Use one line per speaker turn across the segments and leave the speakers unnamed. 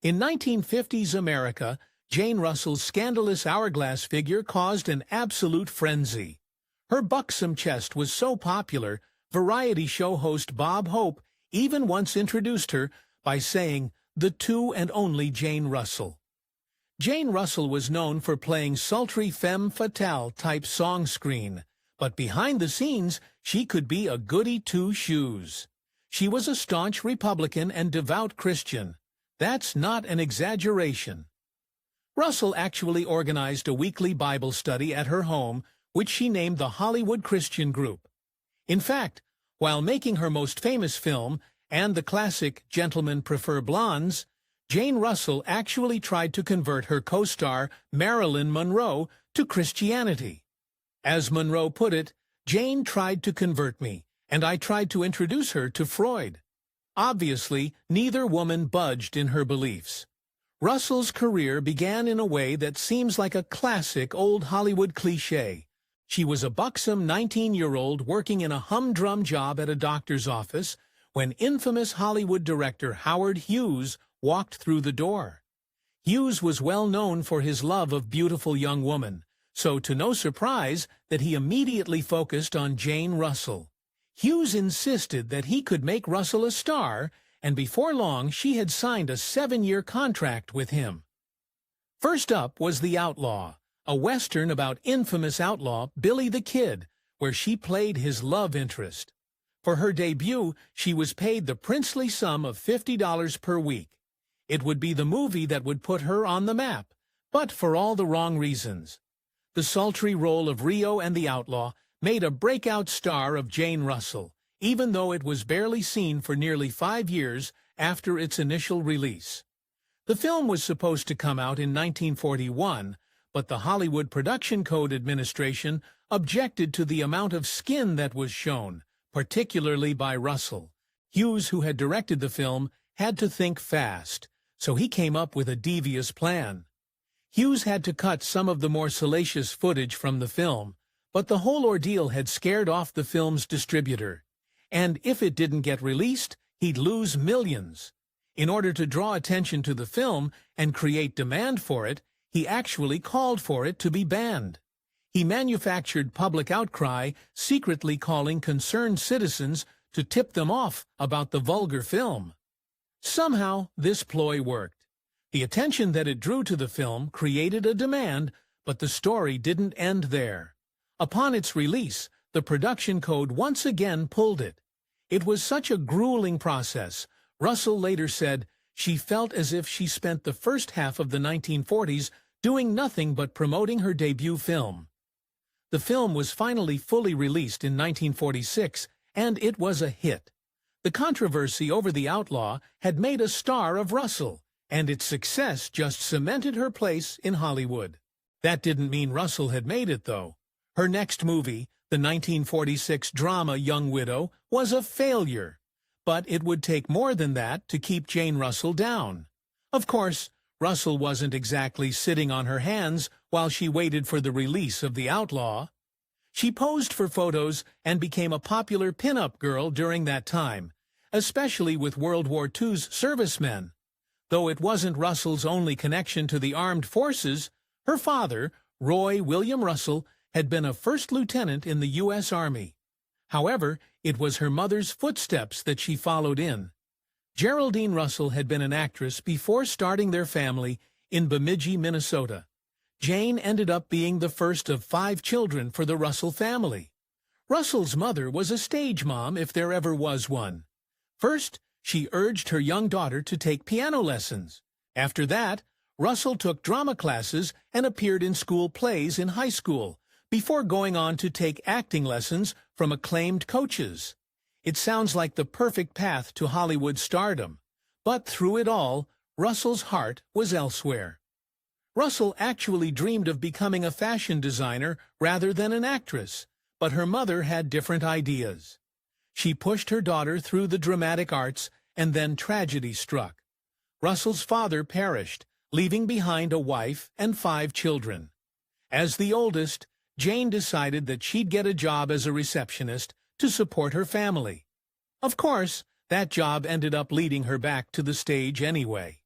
In 1950s America, Jane Russell's scandalous hourglass figure caused an absolute frenzy. Her buxom chest was so popular, variety show host Bob Hope even once introduced her by saying, "The two and only Jane Russell." Jane Russell was known for playing sultry femme fatale-type song screen, but behind the scenes, she could be a goody two-shoes. She was a staunch Republican and devout Christian. That's not an exaggeration. Russell actually organized a weekly Bible study at her home, which she named the Hollywood Christian Group. In fact, while making her most famous film and the classic Gentlemen Prefer Blondes, Jane Russell actually tried to convert her co-star Marilyn Monroe to Christianity. As Monroe put it, "Jane tried to convert me, and I tried to introduce her to Freud." Obviously, neither woman budged in her beliefs. Russell's career began in a way that seems like a classic old Hollywood cliché. She was a buxom 19-year-old working in a humdrum job at a doctor's office when infamous Hollywood director Howard Hughes walked through the door. Hughes was well known for his love of beautiful young women, so to no surprise that he immediately focused on Jane Russell. Hughes insisted that he could make Russell a star, and before long she had signed a 7-year contract with him. First up was The Outlaw, a Western about infamous outlaw Billy the Kid, where she played his love interest. For her debut, she was paid the princely sum of $50 per week. It would be the movie that would put her on the map, but for all the wrong reasons. The sultry role of Rio and the Outlaw made a breakout star of Jane Russell, even though it was barely seen for nearly 5 years after its initial release. The film was supposed to come out in 1941, but the Hollywood Production Code Administration objected to the amount of skin that was shown, particularly by Russell. Hughes, who had directed the film, had to think fast, so he came up with a devious plan. Hughes had to cut some of the more salacious footage from the film, but the whole ordeal had scared off the film's distributor. And if it didn't get released, he'd lose millions. In order to draw attention to the film and create demand for it, he actually called for it to be banned. He manufactured public outcry, secretly calling concerned citizens to tip them off about the vulgar film. Somehow, this ploy worked. The attention that it drew to the film created a demand, but the story didn't end there. Upon its release, the production code once again pulled it. It was such a grueling process. Russell later said she felt as if she spent the first half of the 1940s doing nothing but promoting her debut film. The film was finally fully released in 1946, and it was a hit. The controversy over The Outlaw had made a star of Russell, and its success just cemented her place in Hollywood. That didn't mean Russell had made it, though. Her next movie, the 1946 drama Young Widow, was a failure. But it would take more than that to keep Jane Russell down. Of course, Russell wasn't exactly sitting on her hands while she waited for the release of The Outlaw. She posed for photos and became a popular pin-up girl during that time, especially with World War II's servicemen. Though it wasn't Russell's only connection to the armed forces, her father, Roy William Russell, had been a first lieutenant in the U.S. Army. However, it was her mother's footsteps that she followed in. Geraldine Russell had been an actress before starting their family in Bemidji, Minnesota. Jane ended up being the first of 5 children for the Russell family. Russell's mother was a stage mom if there ever was one. First, she urged her young daughter to take piano lessons. After that, Russell took drama classes and appeared in school plays in high school, before going on to take acting lessons from acclaimed coaches. It sounds like the perfect path to Hollywood stardom. But through it all, Russell's heart was elsewhere. Russell actually dreamed of becoming a fashion designer rather than an actress, but her mother had different ideas. She pushed her daughter through the dramatic arts, and then tragedy struck. Russell's father perished, leaving behind a wife and 5 children. As the oldest, Jane decided that she'd get a job as a receptionist to support her family. Of course, that job ended up leading her back to the stage anyway.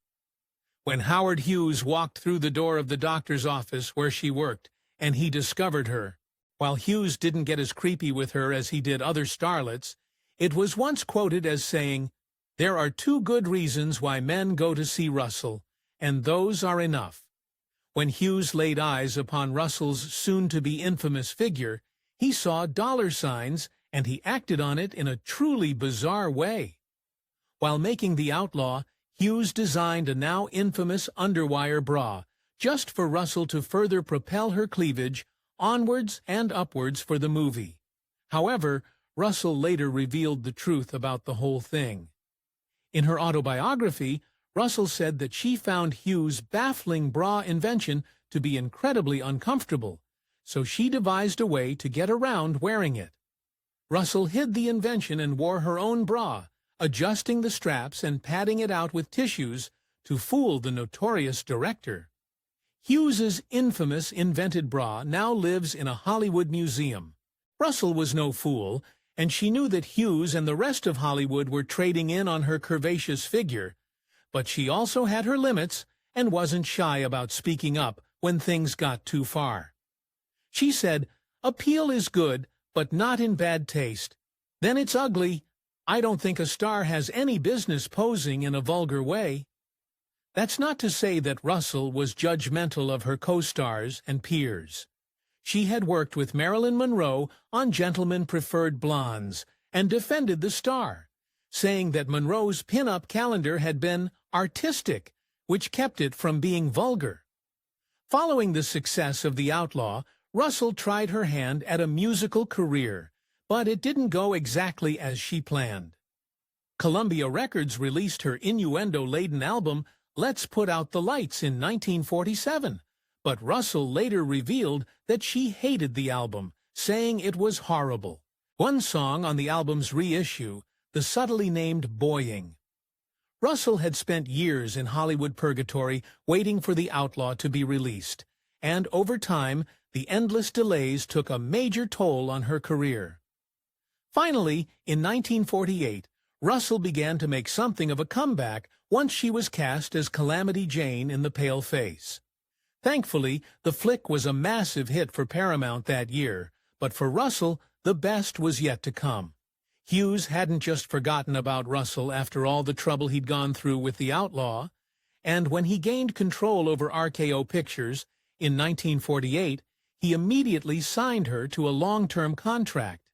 When Howard Hughes walked through the door of the doctor's office where she worked, and he discovered her, while Hughes didn't get as creepy with her as he did other starlets, it was once quoted as saying, "There are two good reasons why men go to see Russell, and those are enough." When Hughes laid eyes upon Russell's soon-to-be infamous figure, he saw dollar signs, and he acted on it in a truly bizarre way. While making The Outlaw, Hughes designed a now infamous underwire bra, just for Russell to further propel her cleavage onwards and upwards for the movie. However, Russell later revealed the truth about the whole thing. In her autobiography, Russell said that she found Hughes' baffling bra invention to be incredibly uncomfortable, so she devised a way to get around wearing it. Russell hid the invention and wore her own bra, adjusting the straps and padding it out with tissues to fool the notorious director. Hughes's infamous invented bra now lives in a Hollywood museum. Russell was no fool, and she knew that Hughes and the rest of Hollywood were trading in on her curvaceous figure, but she also had her limits and wasn't shy about speaking up when things got too far. She said, "Appeal is good, but not in bad taste. Then it's ugly. I don't think a star has any business posing in a vulgar way." That's not to say that Russell was judgmental of her co-stars and peers. She had worked with Marilyn Monroe on Gentlemen Preferred Blondes and defended the star, saying that Monroe's pin-up calendar had been artistic, which kept it from being vulgar. Following the success of The Outlaw, Russell tried her hand at a musical career, but it didn't go exactly as she planned. Columbia Records released her innuendo-laden album Let's Put Out the Lights in 1947, but Russell later revealed that she hated the album, saying it was horrible. One song on the album's reissue, the subtly named Boying. Russell had spent years in Hollywood purgatory waiting for The Outlaw to be released, and over time, the endless delays took a major toll on her career. Finally, in 1948, Russell began to make something of a comeback once she was cast as Calamity Jane in The Pale Face. Thankfully, the flick was a massive hit for Paramount that year, but for Russell, the best was yet to come. Hughes hadn't just forgotten about Russell after all the trouble he'd gone through with The Outlaw, and when he gained control over RKO Pictures in 1948, he immediately signed her to a long-term contract.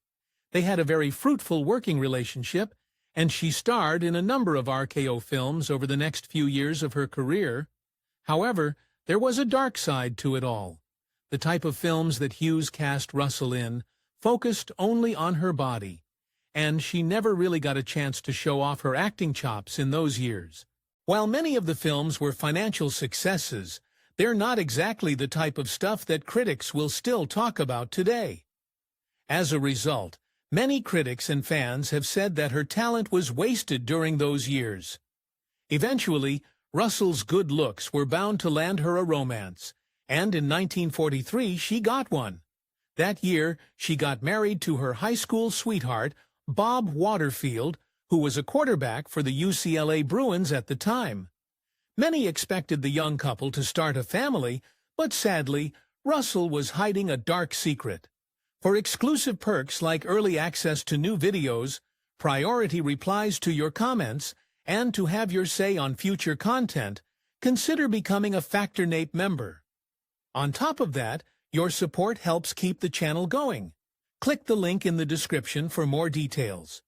They had a very fruitful working relationship, and she starred in a number of RKO films over the next few years of her career. However, there was a dark side to it all. The type of films that Hughes cast Russell in focused only on her body, and she never really got a chance to show off her acting chops in those years. While many of the films were financial successes, they're not exactly the type of stuff that critics will still talk about today. As a result, many critics and fans have said that her talent was wasted during those years. Eventually, Russell's good looks were bound to land her a romance, and in 1943 she got one. That year, she got married to her high school sweetheart, Bob Waterfield, who was a quarterback for the UCLA Bruins at the time. Many expected the young couple to start a family, but sadly, Russell was hiding a dark secret. For exclusive perks like early access to new videos, priority replies to your comments, and to have your say on future content, consider becoming a Factor Nape member. On top of that, your support helps keep the channel going. Click the link in the description for more details.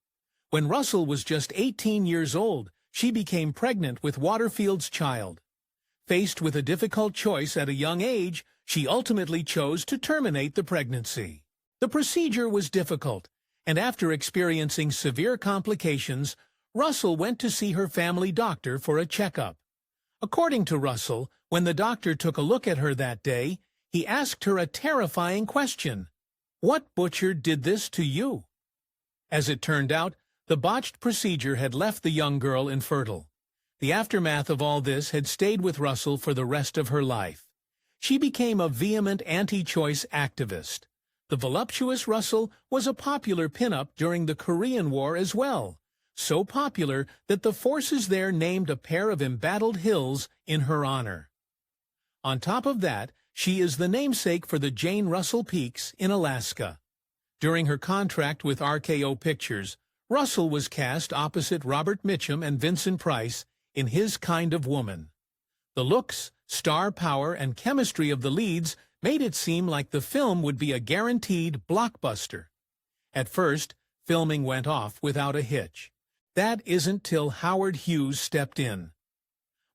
When Russell was just 18 years old, she became pregnant with Waterfield's child. Faced with a difficult choice at a young age, she ultimately chose to terminate the pregnancy. The procedure was difficult, and after experiencing severe complications, Russell went to see her family doctor for a checkup. According to Russell, when the doctor took a look at her that day, he asked her a terrifying question: "What butcher did this to you?" As it turned out, the botched procedure had left the young girl infertile. The aftermath of all this had stayed with Russell for the rest of her life. She became a vehement anti-choice activist. The voluptuous Russell was a popular pinup during the Korean War as well, so popular that the forces there named a pair of embattled hills in her honor. On top of that, she is the namesake for the Jane Russell Peaks in Alaska. During her contract with RKO Pictures, Russell was cast opposite Robert Mitchum and Vincent Price in His Kind of Woman. The looks, star power, and chemistry of the leads made it seem like the film would be a guaranteed blockbuster. At first, filming went off without a hitch. That isn't till Howard Hughes stepped in.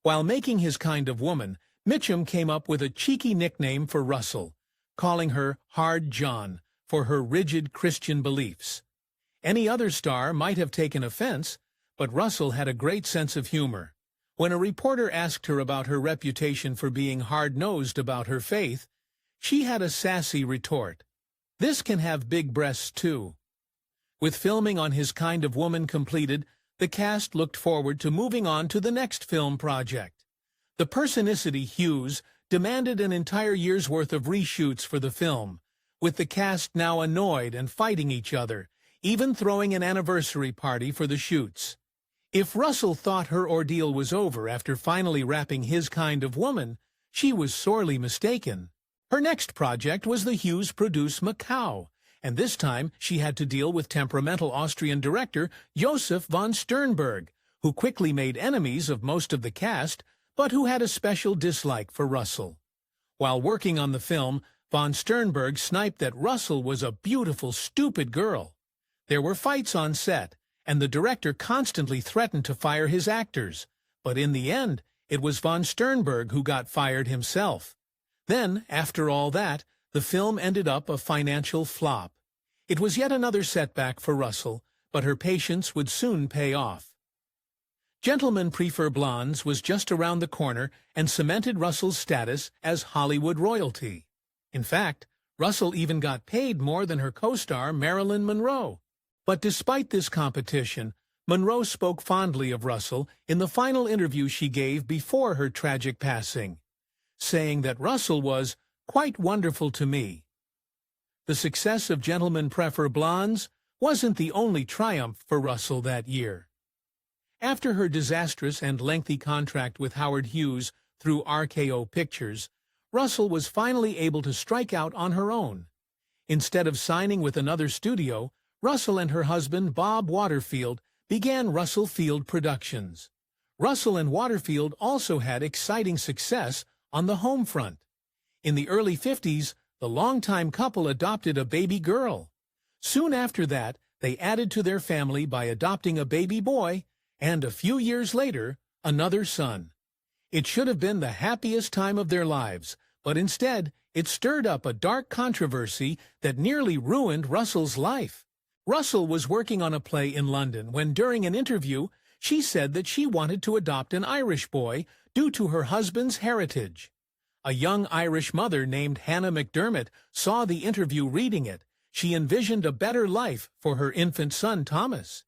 While making His Kind of Woman, Mitchum came up with a cheeky nickname for Russell, calling her Hard John for her rigid Christian beliefs. Any other star might have taken offense, but Russell had a great sense of humor. When a reporter asked her about her reputation for being hard-nosed about her faith, she had a sassy retort. This can have big breasts too. With filming on His Kind of Woman completed, the cast looked forward to moving on to the next film project. The personicity Hughes demanded an entire year's worth of reshoots for the film, with the cast now annoyed and fighting each other, even throwing an anniversary party for the shoots. If Russell thought her ordeal was over after finally wrapping His Kind of Woman, she was sorely mistaken. Her next project was the Hughes-produced Macau, and this time she had to deal with temperamental Austrian director Josef von Sternberg, who quickly made enemies of most of the cast, but who had a special dislike for Russell. While working on the film, von Sternberg sniped that Russell was a beautiful, stupid girl. There were fights on set, and the director constantly threatened to fire his actors, but in the end, it was von Sternberg who got fired himself. Then, after all that, the film ended up a financial flop. It was yet another setback for Russell, but her patience would soon pay off. Gentlemen Prefer Blondes was just around the corner and cemented Russell's status as Hollywood royalty. In fact, Russell even got paid more than her co-star Marilyn Monroe. But despite this competition, Monroe spoke fondly of Russell in the final interview she gave before her tragic passing, saying that Russell was quite wonderful to me. The success of Gentlemen Prefer Blondes wasn't the only triumph for Russell that year. After her disastrous and lengthy contract with Howard Hughes through RKO Pictures, Russell was finally able to strike out on her own. Instead of signing with another studio, Russell and her husband Bob Waterfield began Russell Field Productions. Russell and Waterfield also had exciting success on the home front. In the early 50s, the longtime couple adopted a baby girl. Soon after that, they added to their family by adopting a baby boy, and a few years later, another son. It should have been the happiest time of their lives, but instead, it stirred up a dark controversy that nearly ruined Russell's life. Russell was working on a play in London when, during an interview, she said that she wanted to adopt an Irish boy due to her husband's heritage. A young Irish mother named Hannah McDermott saw the interview. Reading it, she envisioned a better life for her infant son Thomas.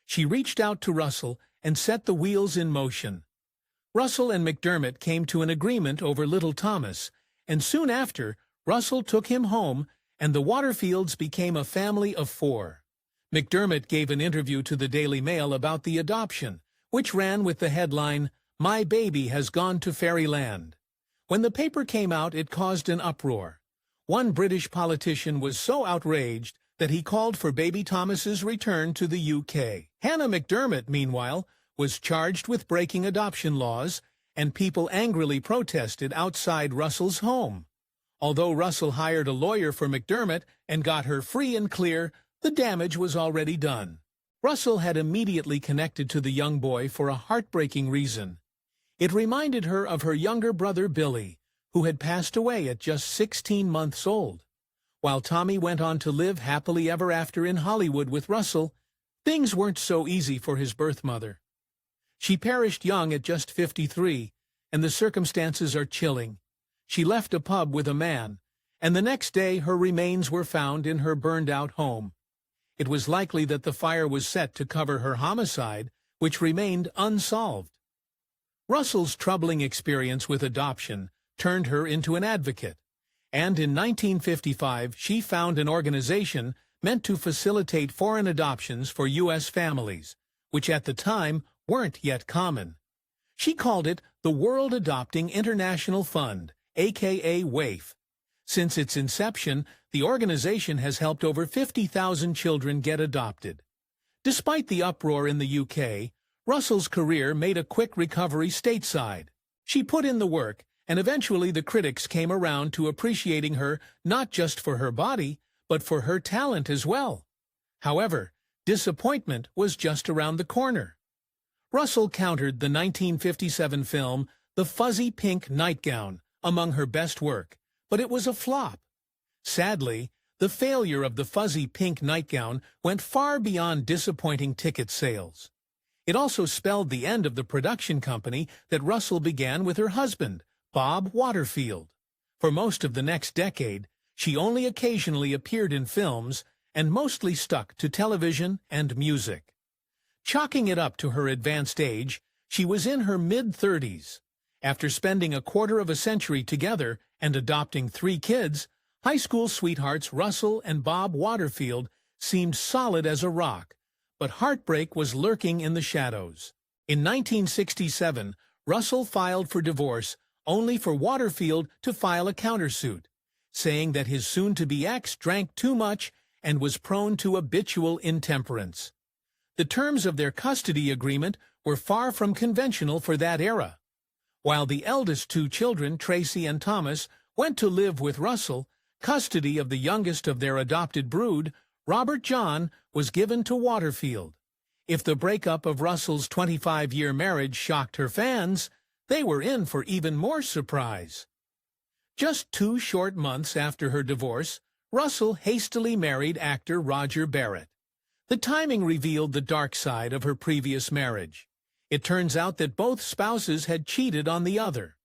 She reached out to Russell and set the wheels in motion. Russell and McDermott came to an agreement over little Thomas, and soon after, Russell took him home, and the Waterfields became a family of 4. McDermott gave an interview to the Daily Mail about the adoption, which ran with the headline, "My baby has gone to fairyland." When the paper came out, it caused an uproar. One British politician was so outraged that he called for baby Thomas's return to the UK. Hannah McDermott, meanwhile, was charged with breaking adoption laws, and people angrily protested outside Russell's home. Although Russell hired a lawyer for McDermott and got her free and clear, the damage was already done. Russell had immediately connected to the young boy for a heartbreaking reason. It reminded her of her younger brother Billy, who had passed away at just 16 months old. While Tommy went on to live happily ever after in Hollywood with Russell, things weren't so easy for his birth mother. She perished young at just 53, and the circumstances are chilling. She left a pub with a man, and the next day her remains were found in her burned-out home. It was likely that the fire was set to cover her homicide, which remained unsolved. Russell's troubling experience with adoption turned her into an advocate, and in 1955 she found an organization meant to facilitate foreign adoptions for U.S. families, which at the time weren't yet common. She called it the World Adopting International Fund, aka WAIF. Since its inception, the organization has helped over 50,000 children get adopted. Despite the uproar in the UK, Russell's career made a quick recovery stateside. She put in the work, and eventually the critics came around to appreciating her not just for her body, but for her talent as well. However, disappointment was just around the corner. Russell countered the 1957 film The Fuzzy Pink Nightgown among her best work, but it was a flop. Sadly, the failure of The Fuzzy Pink Nightgown went far beyond disappointing ticket sales. It also spelled the end of the production company that Russell began with her husband, Bob Waterfield. For most of the next decade, she only occasionally appeared in films and mostly stuck to television and music. Chalking it up to her advanced age, she was in her mid-30s. After spending a quarter of a century together and adopting 3 kids, high school sweethearts Russell and Bob Waterfield seemed solid as a rock, but heartbreak was lurking in the shadows. In 1967, Russell filed for divorce only for Waterfield to file a countersuit, saying that his soon-to-be ex drank too much and was prone to habitual intemperance. The terms of their custody agreement were far from conventional for that era. While the eldest 2 children, Tracy and Thomas, went to live with Russell, custody of the youngest of their adopted brood, Robert John, was given to Waterfield. If the breakup of Russell's 25-year marriage shocked her fans, they were in for even more surprise. Just 2 short months after her divorce, Russell hastily married actor Roger Barrett. The timing revealed the dark side of her previous marriage. It turns out that both spouses had cheated on the other.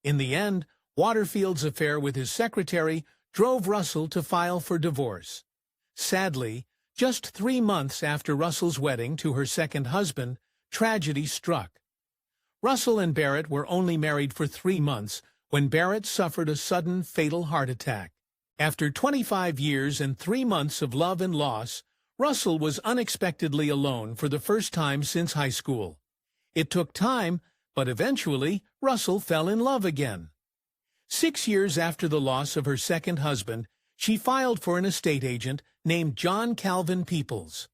In the end, Waterfield's affair with his secretary drove Russell to file for divorce. Sadly, just 3 months after Russell's wedding to her second husband, tragedy struck. Russell and Barrett were only married for 3 months when Barrett suffered a sudden, fatal heart attack. After 25 years and 3 months of love and loss, Russell was unexpectedly alone for the first time since high school. It took time, but eventually Russell fell in love again. 6 years after the loss of her second husband, she filed for an estate agent named John Calvin Peoples.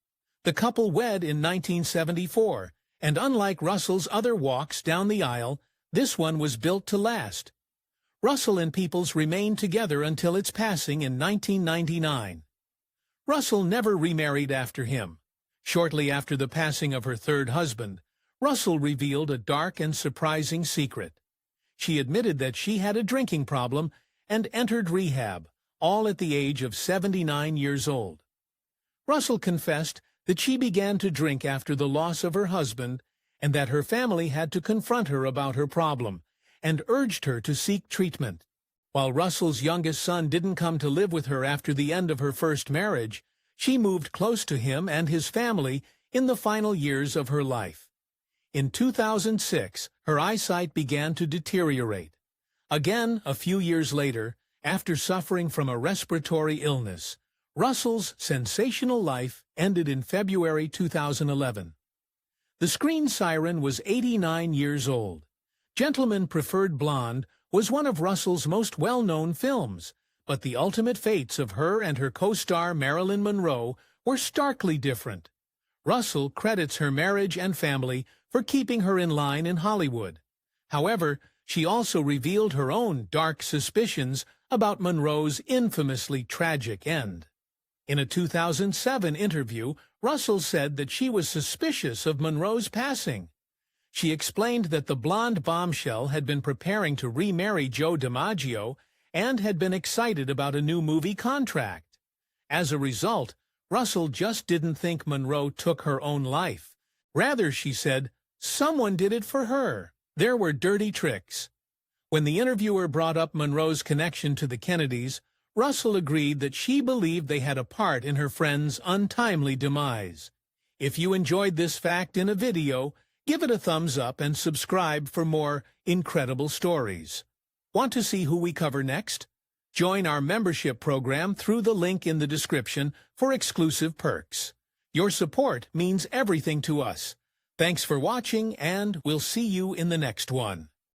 The couple wed in 1974, and unlike Russell's other walks down the aisle, this one was built to last. Russell and Peoples remained together until its passing in 1999. Russell never remarried after him. Shortly after the passing of her third husband, Russell revealed a dark and surprising secret. She admitted that she had a drinking problem and entered rehab, all at the age of 79 years old. Russell confessed that she began to drink after the loss of her husband and that her family had to confront her about her problem and urged her to seek treatment. While Russell's youngest son didn't come to live with her after the end of her first marriage, she moved close to him and his family in the final years of her life. In 2006, her eyesight began to deteriorate. Again, a few years later, after suffering from a respiratory illness, Russell's sensational life ended in February 2011. The screen siren was 89 years old. Gentlemen Preferred Blonde was one of Russell's most well-known films, but the ultimate fates of her and her co-star Marilyn Monroe were starkly different. Russell credits her marriage and family for keeping her in line in Hollywood. However, she also revealed her own dark suspicions about Monroe's infamously tragic end. In a 2007 interview, Russell said that she was suspicious of Monroe's passing. She explained that the blonde bombshell had been preparing to remarry Joe DiMaggio and had been excited about a new movie contract. As a result, Russell just didn't think Monroe took her own life. Rather, she said, someone did it for her. There were dirty tricks. When the interviewer brought up Monroe's connection to the Kennedys, Russell agreed that she believed they had a part in her friend's untimely demise. If you enjoyed this fact in a video, give it a thumbs up and subscribe for more incredible stories. Want to see who we cover next? Join our membership program through the link in the description for exclusive perks. Your support means everything to us. Thanks for watching, and we'll see you in the next one.